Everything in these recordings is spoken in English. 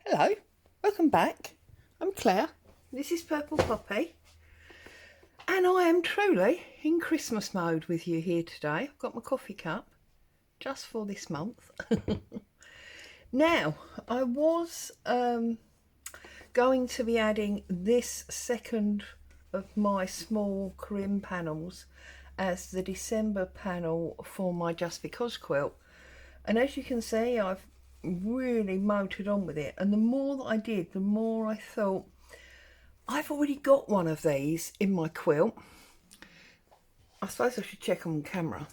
Hello, welcome back. I'm Claire. This is Purple Poppy, and I am truly in Christmas mode with you here today. I've got my coffee cup just for this month. Now, I was going to be adding this second of my small Corinne panels as the December panel for my Just Because quilt, and as you can see, I've really motored on with it, and the more that I did, the more I thought I've already got one of these in my quilt. I suppose I should check on camera.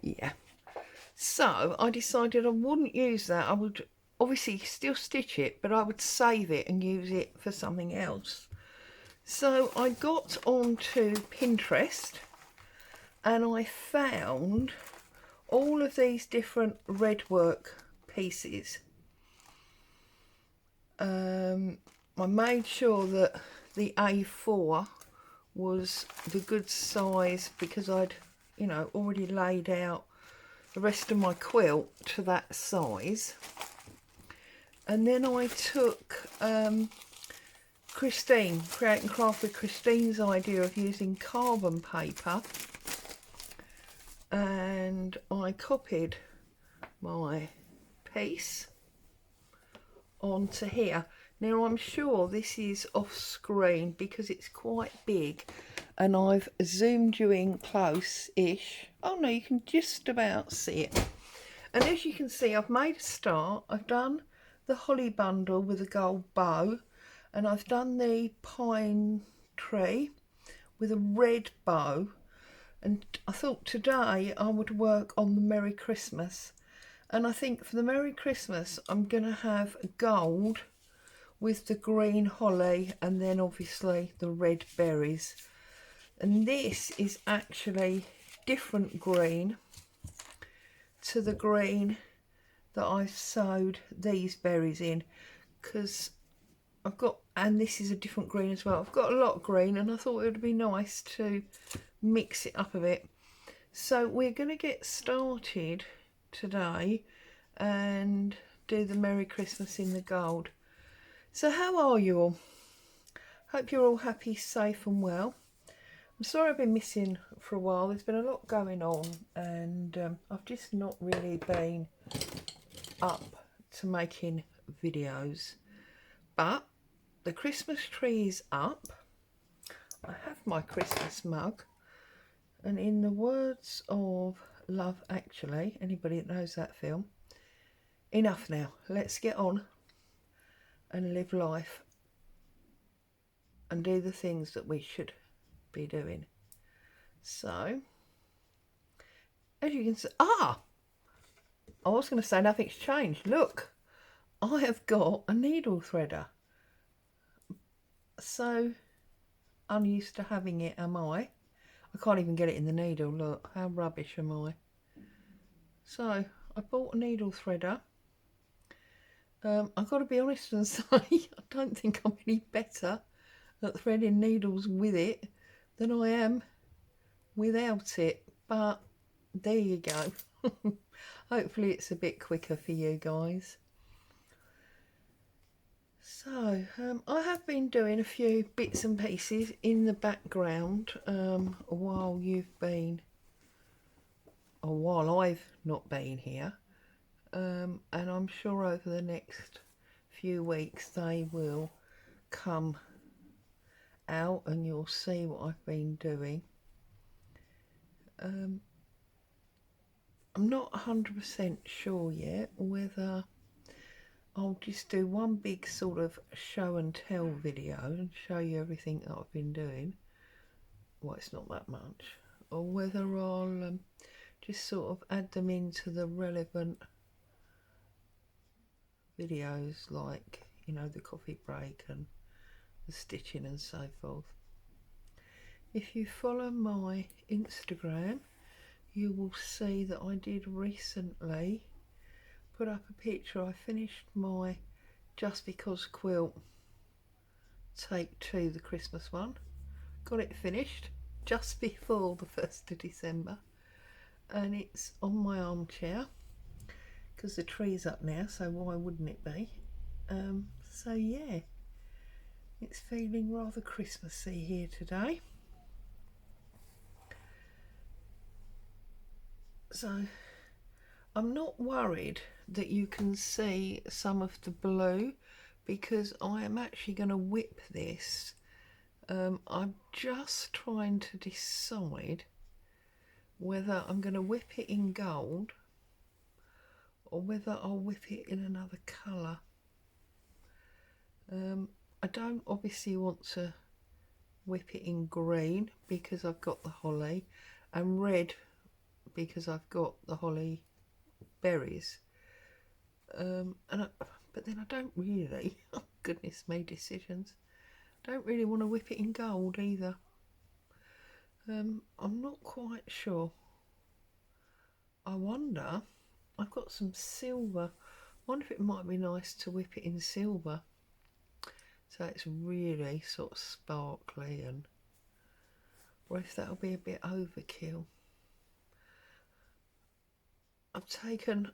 Yeah. So I decided I wouldn't use that. I would obviously still stitch it, but I would save it and use it for something else. So I got onto Pinterest and I found all of these different red work pieces. I made sure that the A4 was the good size because I'd, already laid out the rest of my quilt to that size. And then I took Christine, Create and Craft with Christine's idea of using carbon paper, and I copied my piece onto here. Now I'm sure this is off screen because it's quite big and I've zoomed you in close-ish. Oh no, you can just about see it. And as you can see, I've made a start. I've done the holly bundle with a gold bow, and I've done the pine tree with a red bow. And I thought today I would work on the Merry Christmas. And I think for the Merry Christmas, I'm going to have gold with the green holly and then obviously the red berries. And this is actually different green to the green that I've sewed these berries in, because I've got, and this is a different green as well. I've got a lot of green and I thought it would be nice to mix it up a bit. So we're going to get started today and do the Merry Christmas in the gold. So how are you all? Hope you're all happy, safe and well. I'm sorry I've been missing for a while. There's been a lot going on and I've just not really been up to making videos. But the Christmas tree is up. I have my Christmas mug, and in the words of Love Actually, anybody that knows that film, enough now, let's get on and live life and do the things that we should be doing. So as you can see, I was going to say nothing's changed. Look, I have got a needle threader. So unused to having it, am I? I can't even get it in the needle. Look, how rubbish am I? So I bought a needle threader. I've got to be honest and say I don't think I'm any better at threading needles with it than I am without it, but there you go. Hopefully it's a bit quicker for you guys. So I have been doing a few bits and pieces in the background while you've been, or while I've not been here, and I'm sure over the next few weeks they will come out and you'll see what I've been doing. I'm not 100% sure yet whether I'll just do one big sort of show and tell video and show you everything that I've been doing. Well, it's not that much. Or whether I'll just sort of add them into the relevant videos, like, the coffee break and the stitching and so forth. If you follow my Instagram, you will see that I did recently put up a picture. I finished my Just Because quilt take 2, the Christmas one. Got it finished just before the 1st of December, and it's on my armchair because the tree's up now, so why wouldn't it be? So yeah, it's feeling rather Christmassy here today. So I'm not worried that you can see some of the blue because I am actually going to whip this. I'm just trying to decide whether I'm going to whip it in gold or whether I'll whip it in another colour. I don't obviously want to whip it in green because I've got the holly, and red because I've got the holly berries. But then I don't really, oh goodness me, decisions. I don't really want to whip it in gold either. I'm not quite sure. I wonder, I've got some silver. I wonder if it might be nice to whip it in silver. So it's really sort of sparkly, and or if that'll be a bit overkill. I've taken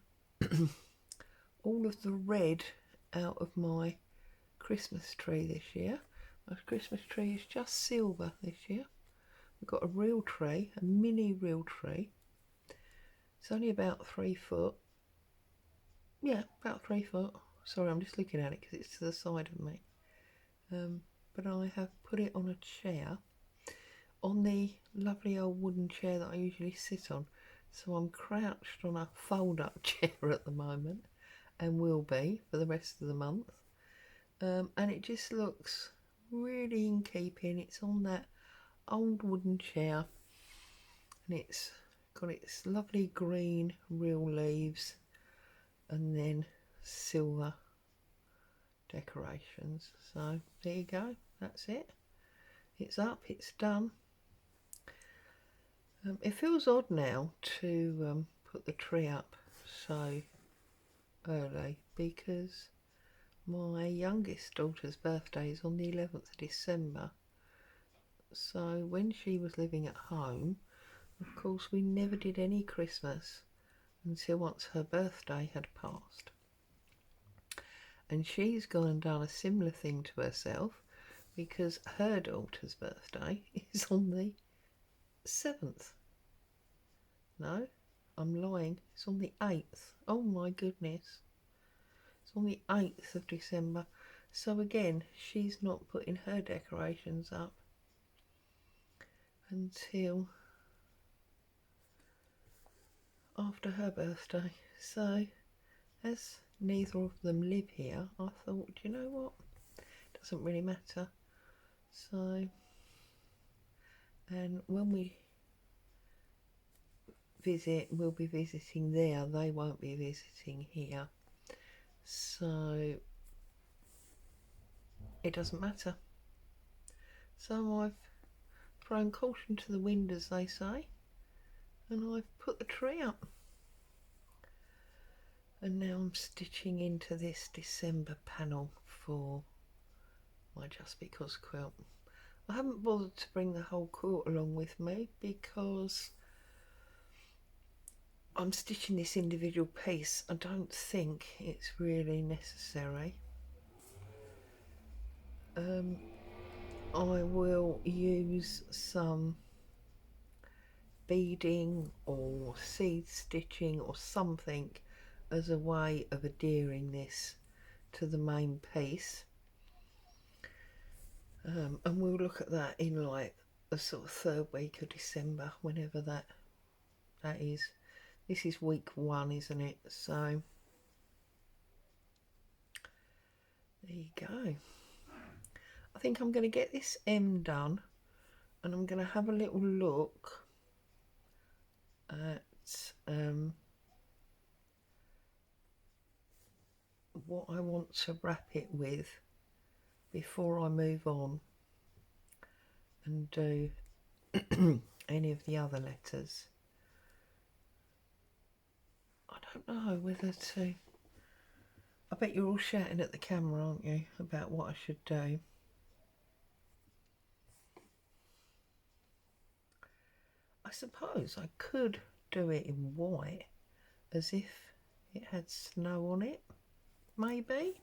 all of the red out of my Christmas tree this year. My Christmas tree is just silver this year. We've got a real tree, a mini real tree. It's only about 3 foot. Yeah, about 3 foot. Sorry, I'm just looking at it because it's to the side of me. But I have put it on a chair, on the lovely old wooden chair that I usually sit on. So I'm crouched on a fold-up chair at the moment, and will be for the rest of the month. And it just looks really in keeping. It's on that old wooden chair, and it's got its lovely green real leaves and then silver decorations. So there you go, that's it. It's up, it's done. It feels odd now to put the tree up so early because my youngest daughter's birthday is on the 11th of December. So when she was living at home, of course we never did any Christmas until once her birthday had passed. And she's gone and done a similar thing to herself because her daughter's birthday is on the 7th. No, I'm lying. It's on the 8th. Oh my goodness. It's on the 8th of December. So again, she's not putting her decorations up until after her birthday. So as neither of them live here, I thought, you know what? It doesn't really matter. So, and when we visit, we'll be visiting there. They won't be visiting here. So it doesn't matter. So I've thrown caution to the wind, as they say, and I've put the tree up. And now I'm stitching into this December panel for my Just Because quilt. I haven't bothered to bring the whole quilt along with me because I'm stitching this individual piece. I don't think it's really necessary. I will use some beading or seed stitching or something as a way of adhering this to the main piece. And we'll look at that in like the sort of 3rd week of December, whenever that is. This is week 1, isn't it? So there you go. I think I'm going to get this M done, and I'm going to have a little look at what I want to wrap it with before I move on and do any of the other letters. I don't know whether to... I bet you're all shouting at the camera, aren't you, about what I should do. I suppose I could do it in white as if it had snow on it, maybe.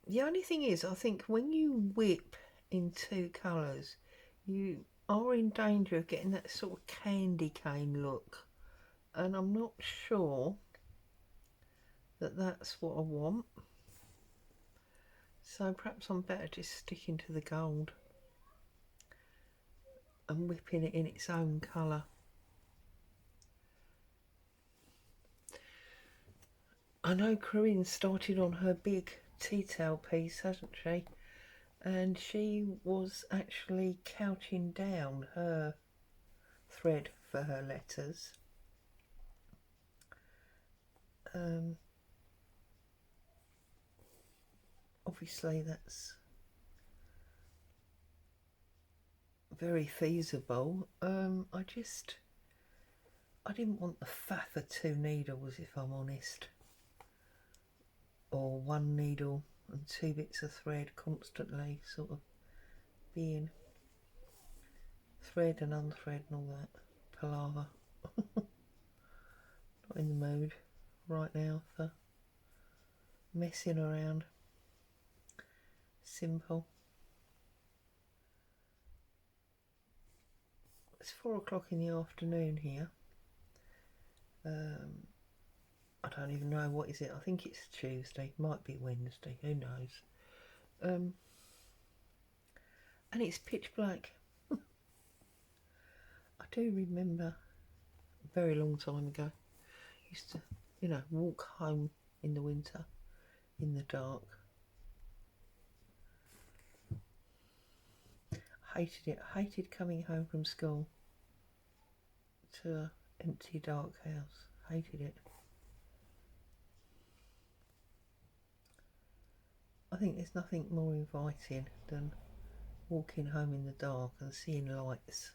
The only thing is, I think when you whip in two colours, you are in danger of getting that sort of candy cane look, and I'm not sure that that's what I want. So perhaps I'm better just sticking to the gold and whipping it in its own colour. I know Corinne started on her big tea towel piece, hasn't she? And she was actually couching down her thread for her letters. Obviously that's very feasible. I didn't want the faff of two needles, if I'm honest, or one needle and two bits of thread constantly sort of being thread and unthread and all that palaver. Not in the mood right now for messing around. Simple. It's 4 o'clock in the afternoon here. I don't even know, what is it? I think it's Tuesday, might be Wednesday, who knows. And it's pitch black. I do remember a very long time ago, used to, walk home in the winter in the dark. Hated it. I hated coming home from school to an empty dark house. Hated it. I think there's nothing more inviting than walking home in the dark and seeing lights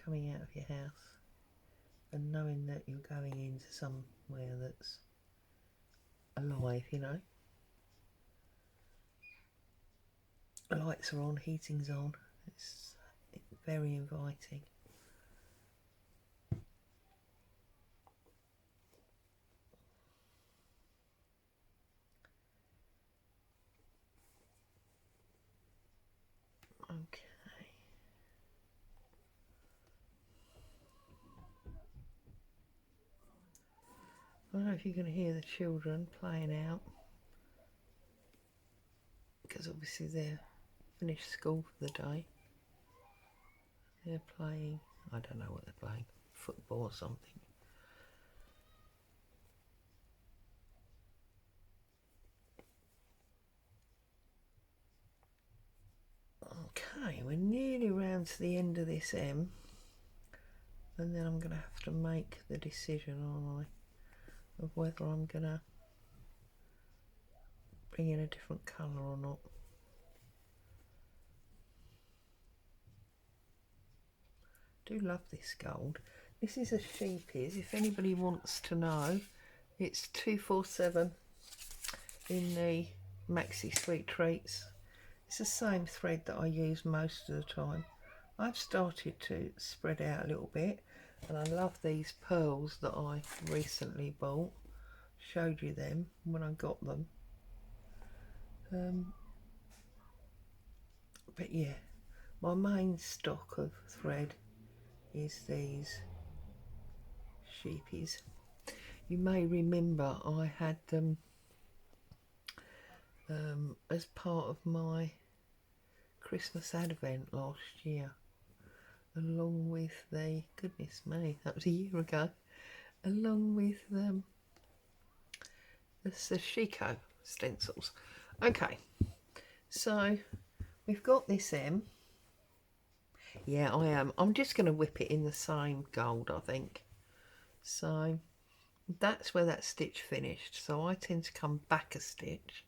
coming out of your house and knowing that you're going into somewhere that's alive, The lights are on, heating's on. It's very inviting. Okay. I don't know if you can hear the children playing out, because obviously they're finished school for the day. They're playing, I don't know what they're playing, football or something. Okay, we're nearly round to the end of this M, and then I'm going to have to make the decision, aren't I, of whether I'm going to bring in a different colour or not. I do love this gold. This is a Sheepies, if anybody wants to know. It's 247 in the Maxi Sweet Treats. It's the same thread that I use most of the time. I've started to spread out a little bit, and I love these pearls that I recently bought. Showed you them when I got them. But yeah, my main stock of thread is these Sheepies. You may remember I had them as part of my Christmas Advent last year, along with the, goodness me, that was a year ago, along with the Sashiko stencils. Okay, so we've got this M. Yeah, I am. I'm just going to whip it in the same gold, I think. So that's where that stitch finished. So I tend to come back a stitch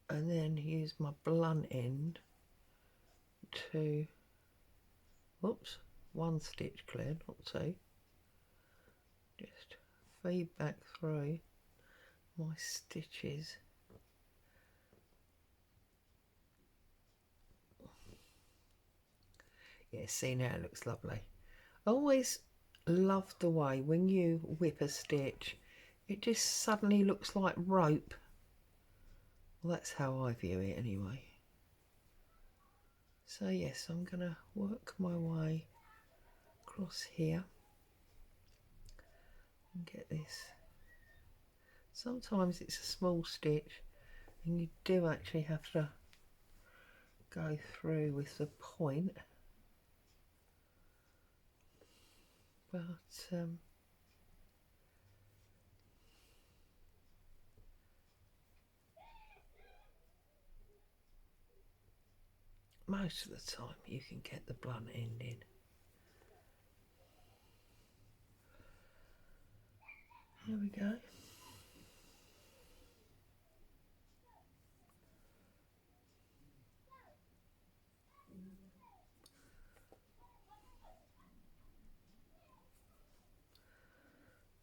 and then use my blunt end to, whoops, one stitch clear, not two. Just feed back through my stitches. Yeah, see, now it looks lovely. I always love the way when you whip a stitch, it just suddenly looks like rope Well, that's how I view it anyway. So yes, I'm going to work my way across here and get this. Sometimes it's a small stitch and you do actually have to go through with the point, but most of the time you can get the blunt end in. Here we go.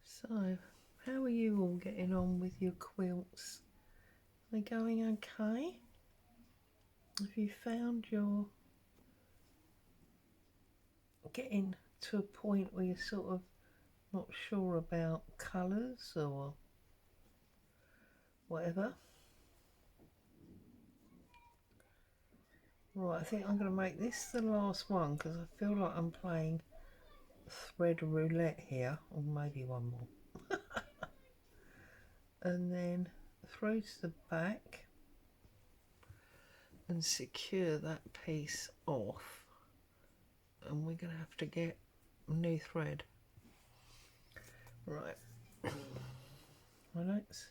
So, how are you all getting on with your quilts? Are they going okay? Have you found you're getting to a point where you're sort of not sure about colours or whatever? Right, I think I'm going to make this the last one because I feel like I'm playing thread roulette here, or maybe one more. And then through to the back and secure that piece off, and we're going to have to get new thread. Right, well, let's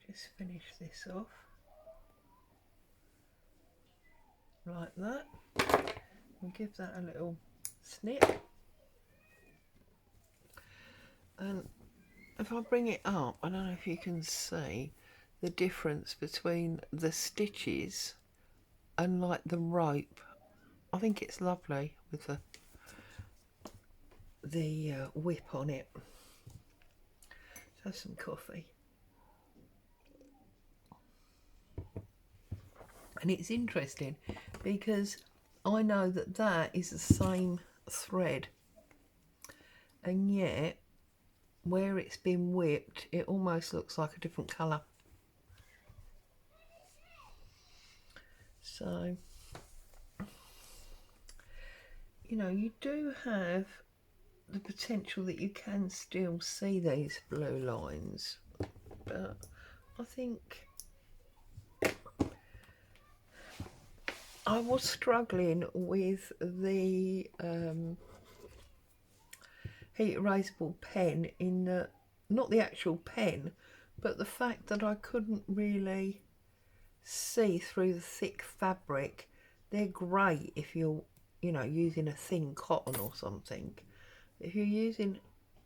just finish this off like that. We'll give that a little snip, and if I bring it up, I don't know if you can see the difference between the stitches and like the rope. I think it's lovely with the whip on it. Let's have some coffee. And it's interesting because I know that that is the same thread, and yet where it's been whipped it almost looks like a different colour. So, you know, you do have the potential that you can still see these blue lines, but I think I was struggling with the heat erasable pen in the, not the actual pen, but the fact that I couldn't really see through the thick fabric. They're great if you're, you know, using a thin cotton or something. If you're using,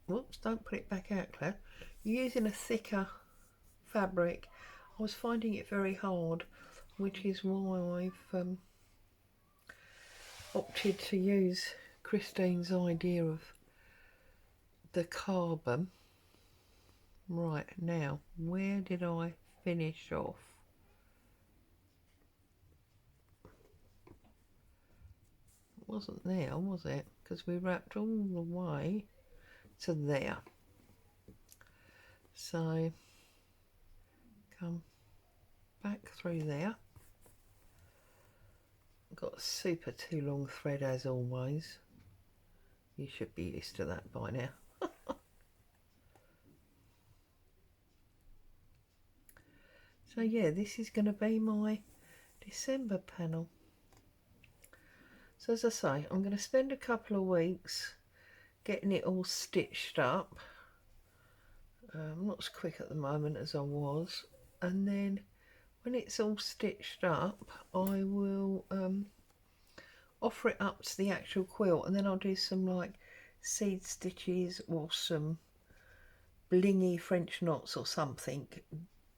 whoops, don't put it back out, Claire. You're using a thicker fabric. I was finding it very hard, which is why I've opted to use Christine's idea of the carbon. Right, now, where did I finish off? It wasn't there, was it? Because we wrapped all the way to there. So, come back through there. Got a super too long thread as always. You should be used to that by now. So yeah, this is going to be my December panel. So as I say, I'm going to spend a couple of weeks getting it all stitched up. I'm not as quick at the moment as I was, and then when it's all stitched up I will offer it up to the actual quilt, and then I'll do some like seed stitches or some blingy French knots or something,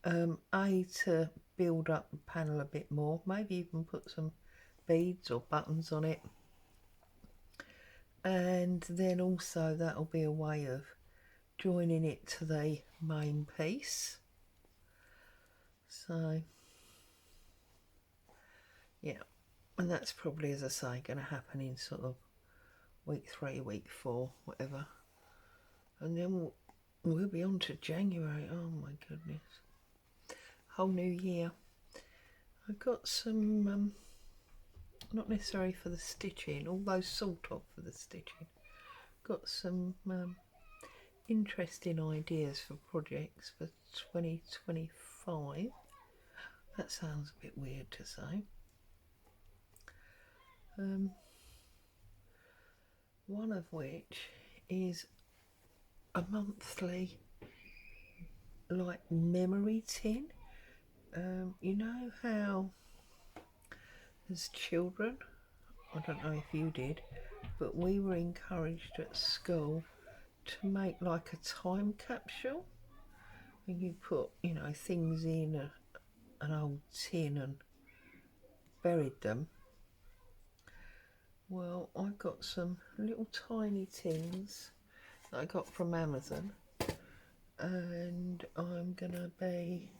to build up the panel a bit more, maybe even put some beads or buttons on it, and then also that'll be a way of joining it to the main piece. So yeah, and that's probably, as I say, going to happen in sort of week 3, week 4, whatever. And then We'll be on to January. Oh my goodness. Whole new year. I've got some, not necessarily for the stitching, although sort of for the stitching. Got some interesting ideas for projects for 2025. That sounds a bit weird to say. One of which is a monthly like memory tin. You know how as children, I don't know if you did, but we were encouraged at school to make like a time capsule, and you put, you know, things in an old tin and buried them. Well, I've got some little tiny tins that I got from Amazon, and I'm gonna be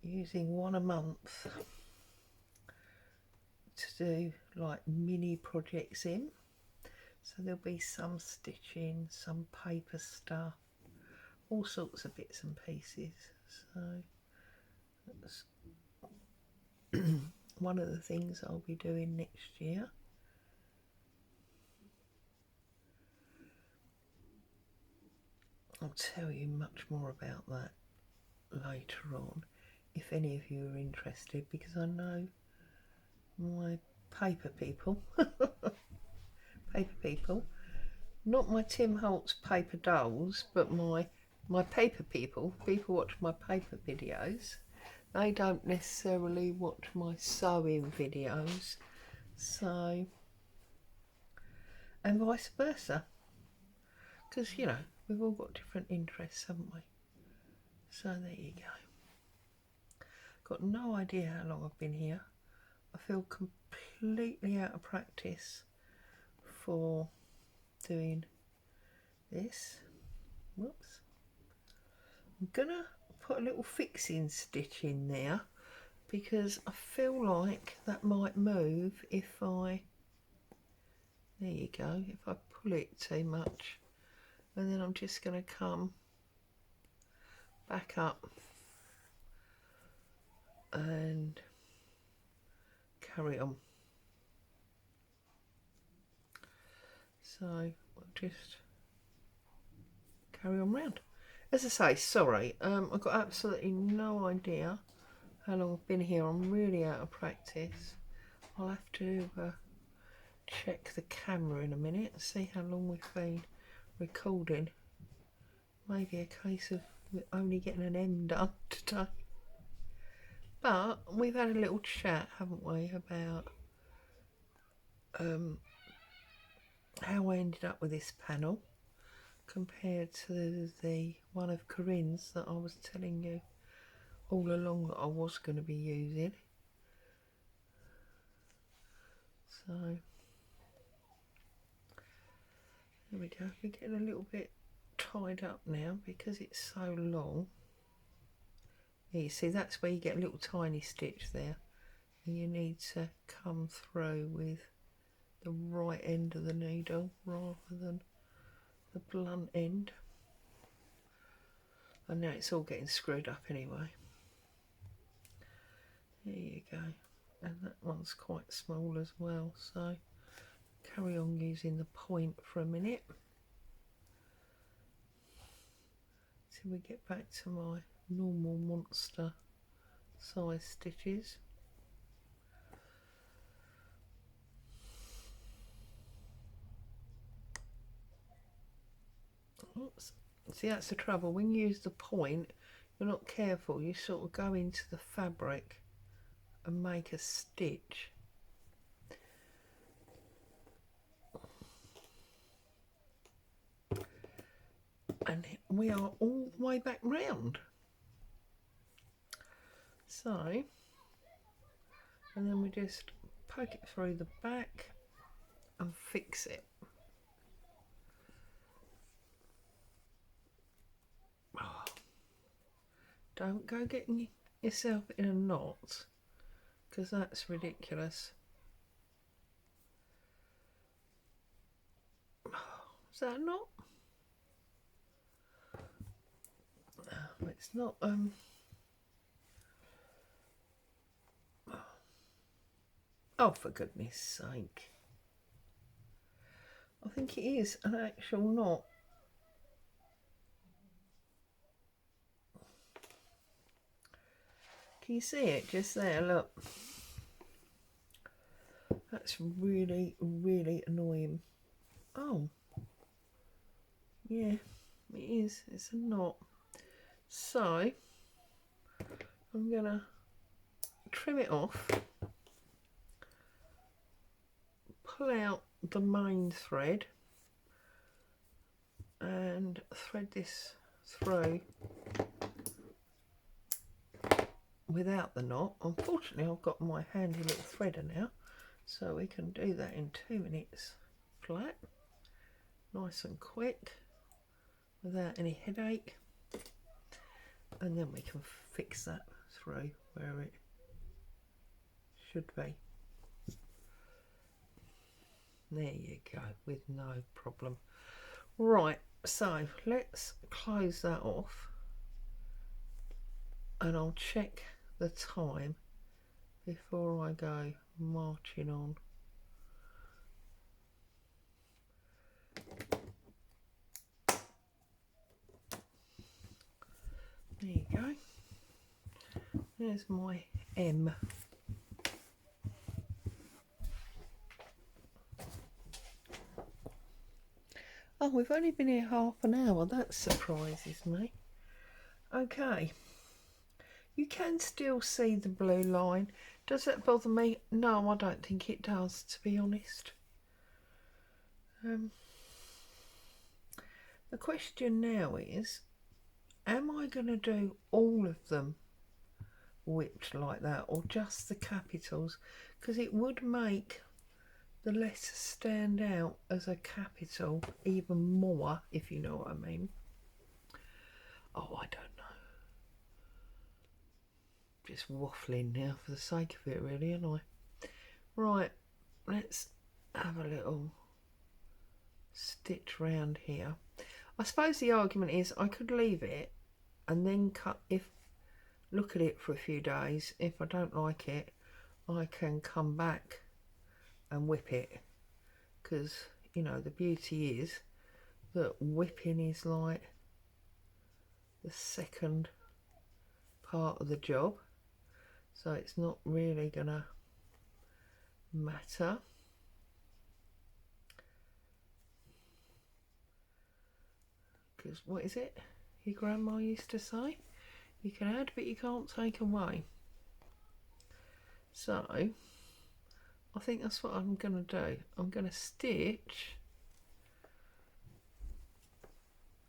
using one a month to do like mini projects in. So there'll be some stitching, some paper stuff, all sorts of bits and pieces. So that's one of the things I'll be doing next year. I'll tell you much more about that later on, if any of you are interested, because I know my paper people, not my Tim Holtz paper dolls, but my paper people watch my paper videos. They don't necessarily watch my sewing videos, so, and vice versa, because, you know, we've all got different interests, haven't we? So there you go. Got no idea how long I've been here. I feel completely out of practice for doing this. Whoops. I'm gonna put a little fixing stitch in there because I feel like that might move if I, there you go, if I pull it too much, and then I'm just going to come back up and carry on. So I'll just carry on round. As I say, sorry, I've got absolutely no idea how long I've been here. I'm really out of practice. I'll have to check the camera in a minute and see how long we've been recording. Maybe a case of we're only getting an M done today. But we've had a little chat, haven't we, about how I ended up with this panel compared to the one of Corinne's that I was telling you all along that I was going to be using. So there we go. We're getting a little bit tied up now because it's so long. Yeah, you see, that's where you get a little tiny stitch there, and you need to come through with the right end of the needle rather than the blunt end. And now it's all getting screwed up anyway. There you go. And that one's quite small as well, so carry on using the point for a minute till we get back to my normal monster size stitches. Oops. See, that's the trouble. When you use the point, you're not careful. You sort of go into the fabric and make a stitch. And we are all the way back round. So, and then we just poke it through the back and fix it. Oh, don't go getting yourself in a knot, because that's ridiculous. Oh, is that a knot? It's not oh, for goodness sake. I think it is an actual knot. Can you see it just there? Look. That's really, really annoying. Oh. Yeah, it is. It's a knot. So, I'm going to trim it off. Pull out the main thread. And thread this through without the knot. Unfortunately, I've got my handy little threader now, so we can do that in 2 minutes flat, nice and quick, without any headache, and then we can fix that through where it should be. There you go, with no problem. Right, so let's close that off, and I'll check the time before I go marching on. There you go. There's my M. Oh, we've only been here half an hour. That surprises me. Okay. You can still see the blue line. Does that bother me? No, I don't think it does, to be honest. The question now is, am I going to do all of them whipped like that, or just the capitals? Because it would make the letter stand out as a capital even more, if you know what I mean. Oh, I don't know. Just waffling now for the sake of it, really, aren't I? Right, let's have a little stitch round here. I suppose the argument is I could leave it and then look at it for a few days. If I don't like it, I can come back and whip it, because you know the beauty is that whipping is like the second part of the job, so it's not really gonna matter. Because what is it your grandma used to say? You can add but you can't take away. So I think that's what I'm going to do. I'm going to stitch,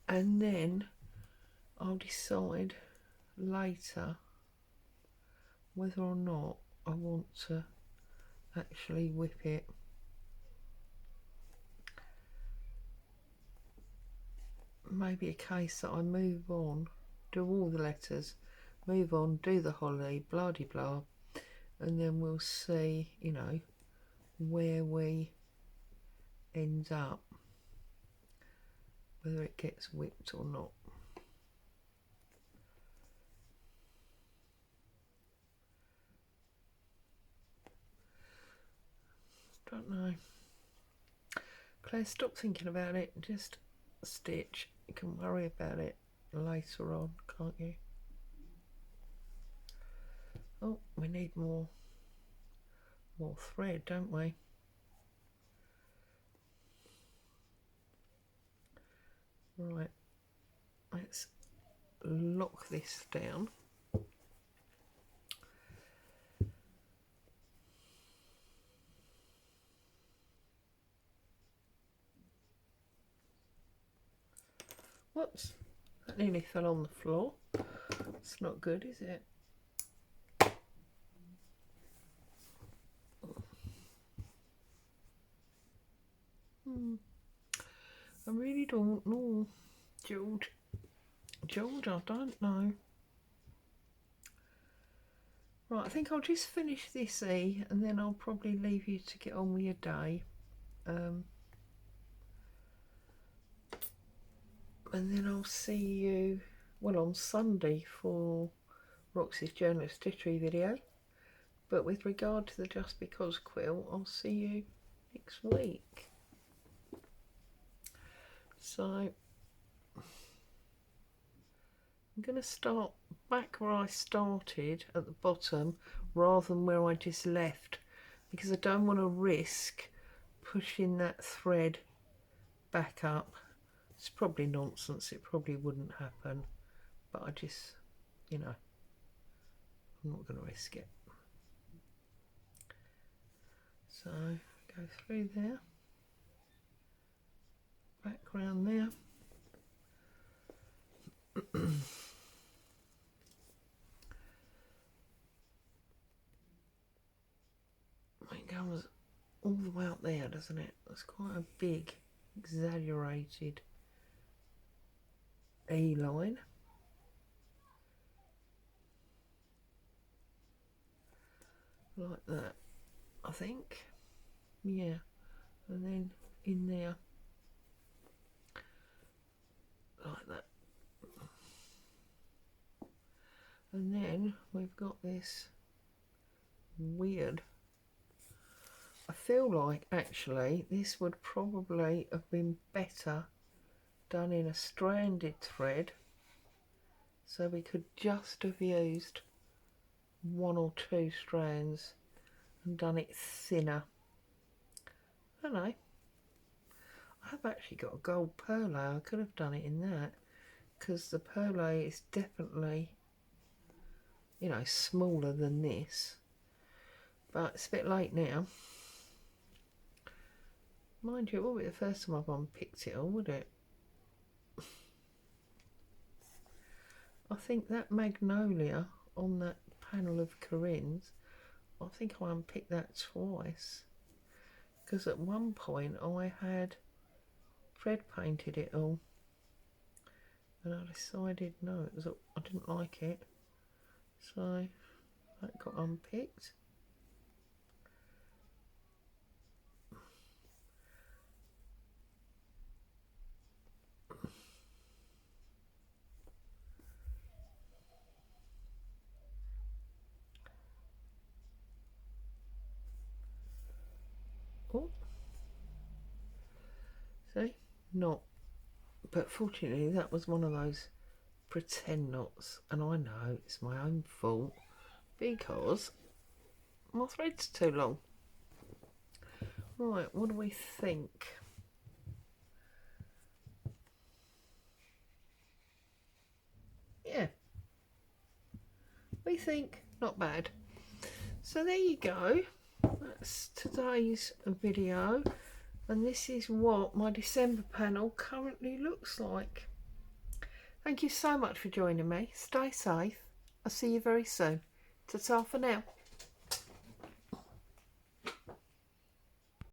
and then I'll decide later whether or not I want to actually whip it. Maybe a case that I move on, do all the letters, move on, do the holly, blah de blah, and then we'll see, you know, where we end up, whether it gets whipped or not. Don't know. Claire, stop thinking about it, just stitch. You can worry about it later on, can't you? Oh, we need more thread, don't we? Right, let's lock this down. Whoops, that nearly fell on the floor. It's not good, is it? I really don't know, George, I don't know. Right, I think I'll just finish this E, and then I'll probably leave you to get on with your day. And then I'll see you well, on Sunday for Roxy's Journal of Stitchery video. But with regard to the Just Because quilt, I'll see you next week. So I'm going to start back where I started at the bottom rather than where I just left, because I don't want to risk pushing that thread back up. It's probably nonsense, it probably wouldn't happen, but I just, you know, I'm not going to risk it. So go through there, back round there. It comes all the way up there, doesn't it? That's quite a big, exaggerated A line. Like that, I think. Yeah. And then in there, like that. And then we've got this weird, I feel like actually this would probably have been better done in a stranded thread, so we could just have used one or two strands and done it thinner. I don't know. I have actually got a gold perlé. I could have done it in that, because the perlé is definitely, you know, smaller than this. But it's a bit late now. Mind you, it won't be the first time I've unpicked it all, would it? I think that magnolia on that panel of Corinne's, I think I unpicked that twice. Because at one point I had thread painted it all. And I decided no, I didn't like it. So that got unpicked. Oh, see, knot. But fortunately that was one of those pretend knots, and I know it's my own fault because my thread's too long. Right, what do we think? Yeah, we think not bad. So there you go. That's today's video, and this is what my December panel currently looks like. Thank you so much for joining me. Stay safe. I'll see you very soon. Ta-ta for now.